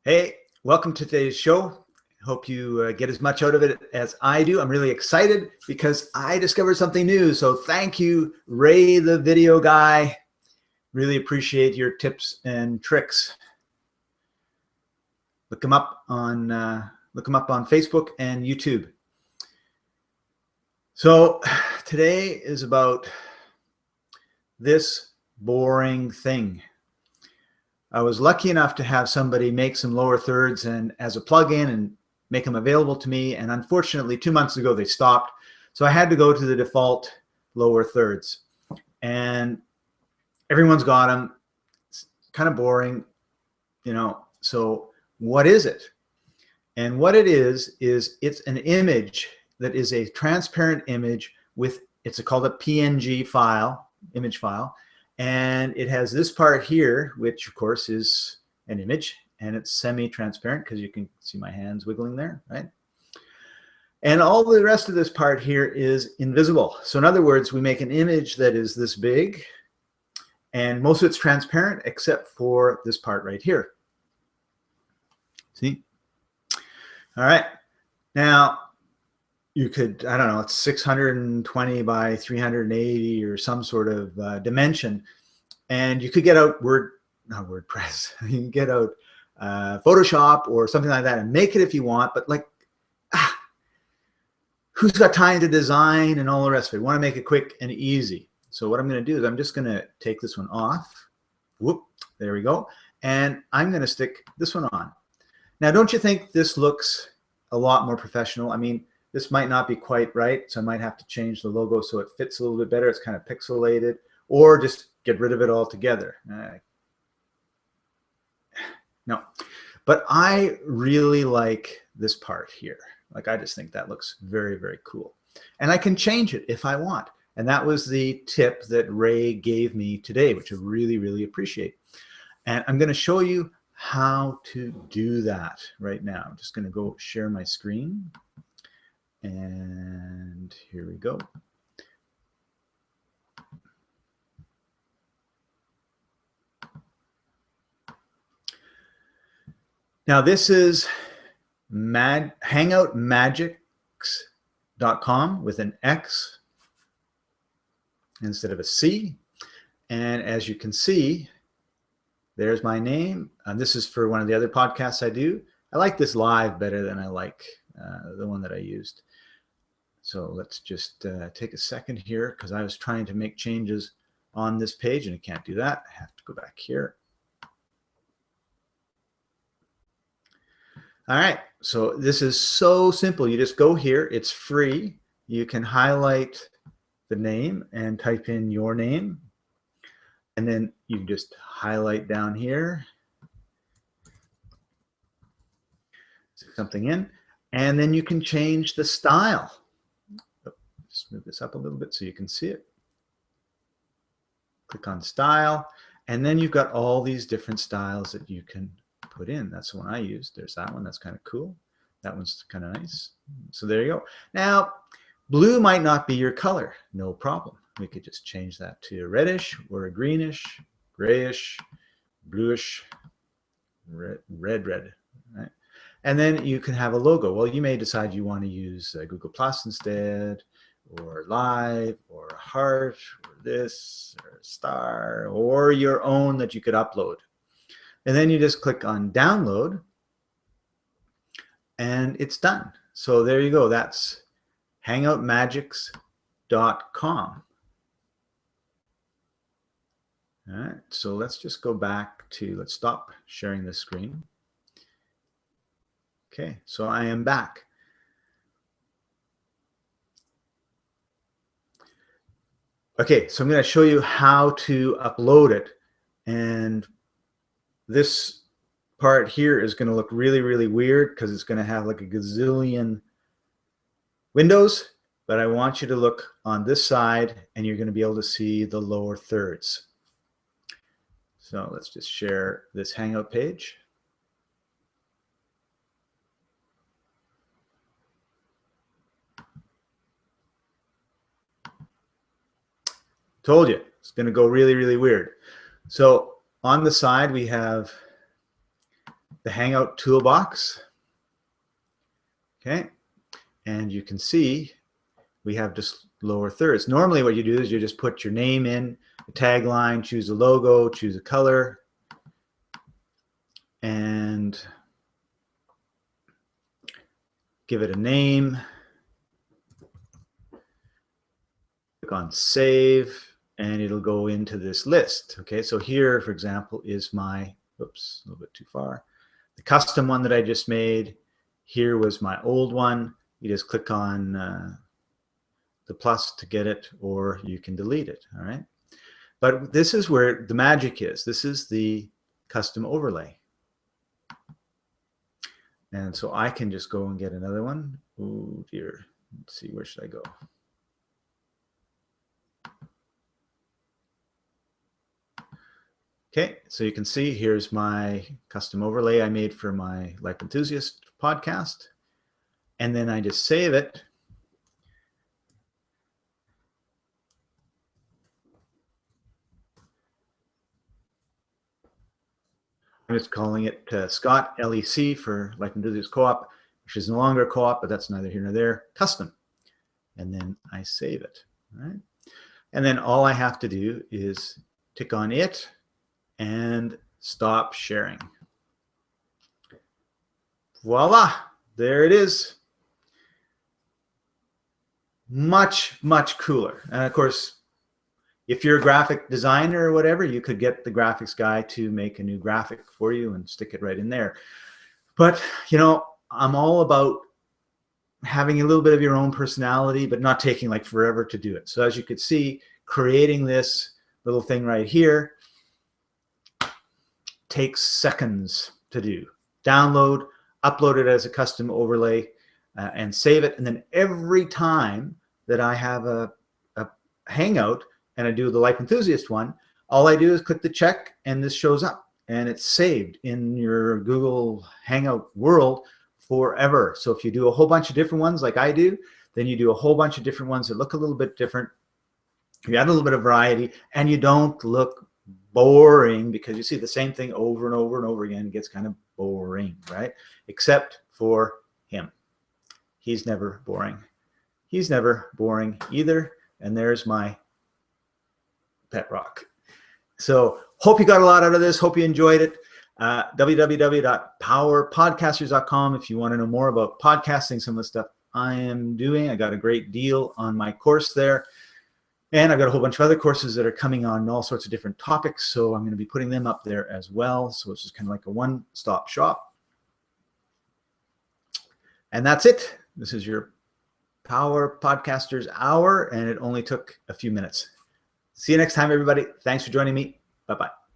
Hey, welcome to today's show. Hope you get as much out of it as I do. I'm really excited because I discovered something new. So thank you, Ray, the video guy. Really appreciate your tips and tricks. Look him up on Facebook and YouTube. So today is about this boring thing. I was lucky enough to have somebody make some lower thirds and as a plugin and make them available to me. And unfortunately, 2 months ago, they stopped. So I had to go to the default lower thirds. And everyone's got them. It's kind of boring, you know. So what is it? And what it is it's an image that is a transparent image with, it's called a PNG file, image file. And it has this part here, which of course is an image, and it's semi-transparent because you can see my hands wiggling there, right? And all the rest of this part here is invisible. So in other words, we make an image that is this big, and most of it's transparent except for this part right here. See? All right. Now, you could, I don't know, it's 620 by 380 or some sort of dimension. And you could get out not WordPress, you can get out Photoshop or something like that and make it if you want, but like, who's got time to design and all the rest of it? We want to make it quick and easy. So what I'm going to do is I'm just going to take this one off. Whoop, there we go. And I'm going to stick this one on. Now, don't you think this looks a lot more professional? I mean, this might not be quite right, so I might have to change the logo so it fits a little bit better. It's kind of pixelated, or just get rid of it altogether. No, but I really like this part here. Like, I just think that looks very, very cool. And I can change it if I want. And that was the tip that Ray gave me today, which I really, really appreciate. And I'm going to show you how to do that right now. I'm just going to go share my screen. And here we go. Now this is hangoutmagics.com with an X instead of a C. And as you can see, there's my name. This is for one of the other podcasts I do. I like this live better than I like the one that I used. So let's just take a second here because I was trying to make changes on this page and I can't do that. I have to go back here. All right, so this is so simple. You just go here. It's free. You can highlight the name and type in your name. And then you just highlight down here, stick something in, and then you can change the style. Just move this up a little bit so you can see it. Click on style, and then you've got all these different styles that you can put in. That's the one I used. There's that one. That's kind of cool. That one's kind of nice. So there you go. Now, blue might not be your color. No problem. We could just change that to a reddish or a greenish, grayish, bluish, red, right? And then you can have a logo. Well, you may decide you want to use Google Plus instead, or live, or a heart, or this, or a star, or your own that you could upload. And then you just click on download, and it's done. So there you go. That's hangoutmagics.com. All right, so let's just go back to, let's stop sharing this screen. Okay, so I am back. Okay, so I'm going to show you how to upload it. And this part here is going to look really, really weird because it's going to have like a gazillion windows. But I want you to look on this side and you're going to be able to see the lower thirds. So let's just share this Hangout page. Told you, it's going to go really, really weird. So on the side, we have the Hangout toolbox. Okay, and you can see we have just lower thirds. Normally what you do is you just put your name in, the tagline, choose a logo, choose a color, and give it a name. Click on save, and it'll go into this list. Okay, so here, for example, is my, oops, a little bit too far, the custom one that I just made. Here was my old one. You just click on the plus to get it, or you can delete it. All right, but this is where the magic is. This is the custom overlay. And so I can just go and get another one. Oh dear, let's see, where should I go? Okay, so you can see here's my custom overlay I made for my Life Enthusiast podcast. And then I just save it. I'm just calling it Scott LEC for Life Enthusiast Co-op, which is no longer a co-op, but that's neither here nor there, custom. And then I save it, all right? And then all I have to do is tick on it and stop sharing. Voila, there it is. Much, much cooler. And of course, if you're a graphic designer or whatever, you could get the graphics guy to make a new graphic for you and stick it right in there. But, you know, I'm all about having a little bit of your own personality, but not taking like forever to do it. So as you could see, creating this little thing right here takes seconds to do. Download, upload it as a custom overlay, and save it. And then every time that I have a Hangout and I do the Life Enthusiast one, all I do is click the check and this shows up and it's saved in your Google Hangout world forever. So if you do a whole bunch of different ones like I do, then you do a whole bunch of different ones that look a little bit different. You add a little bit of variety and you don't look boring because you see the same thing over and over and over again. It gets kind of boring, right? Except for him. He's never boring. He's never boring either. And there's my pet rock. So hope you got a lot out of this. Hope you enjoyed it. www.powerpodcasters.com if you want to know more about podcasting, some of the stuff I am doing. I got a great deal on my course there. And I've got a whole bunch of other courses that are coming on all sorts of different topics. So I'm going to be putting them up there as well. So it's just kind of like a one-stop shop. And that's it. This is your Power Podcasters Hour, and it only took a few minutes. See you next time, everybody. Thanks for joining me. Bye-bye.